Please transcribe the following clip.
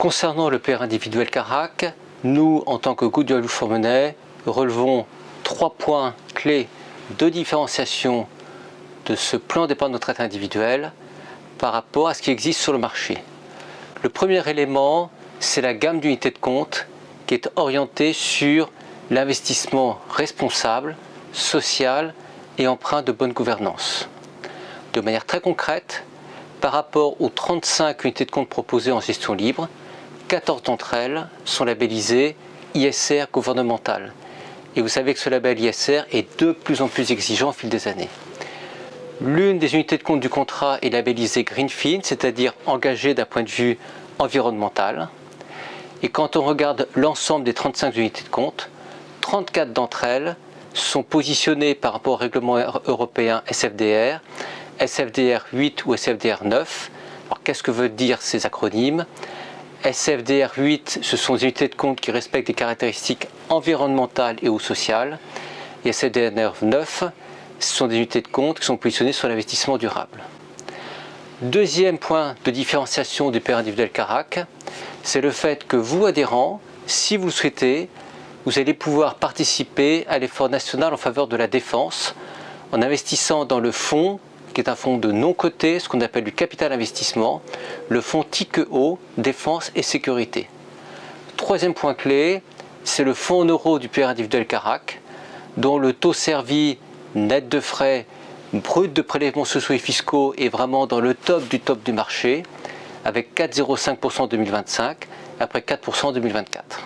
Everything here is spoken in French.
Concernant le PR individuel CARAC, nous, en tant que groupe Value for Money, relevons 3 points clés de différenciation de ce plan d'épargne retraite individuel par rapport à ce qui existe sur le marché. Le premier élément, c'est la gamme d'unités de compte qui est orientée sur l'investissement responsable, social et empreint de bonne gouvernance. De manière très concrète, par rapport aux 35 unités de compte proposées en gestion libre, 14 d'entre elles sont labellisées ISR gouvernemental. Et vous savez que ce label ISR est de plus en plus exigeant au fil des années. L'une des unités de compte du contrat est labellisée Greenfield, c'est-à-dire engagée d'un point de vue environnemental. Et quand on regarde l'ensemble des 35 unités de compte, 34 d'entre elles sont positionnées par rapport au règlement européen SFDR, SFDR 8 ou SFDR 9. Alors qu'est-ce que veulent dire ces acronymes? SFDR 8, ce sont des unités de compte qui respectent des caractéristiques environnementales et ou sociales. Et SFDR 9, ce sont des unités de compte qui sont positionnées sur l'investissement durable. Deuxième point de différenciation du PR individuel CARAC, c'est le fait que vous, adhérents, si vous le souhaitez, vous allez pouvoir participer à l'effort national en faveur de la défense en investissant dans le fonds qui est un fonds de non coté, ce qu'on appelle du capital investissement, le fonds TICEO, Défense et Sécurité. Troisième point clé, c'est le fonds en euros du PR individuel CARAC, dont le taux servi net de frais, brut de prélèvements sociaux et fiscaux est vraiment dans le top du marché, avec 4,05% en 2025, après 4% en 2024.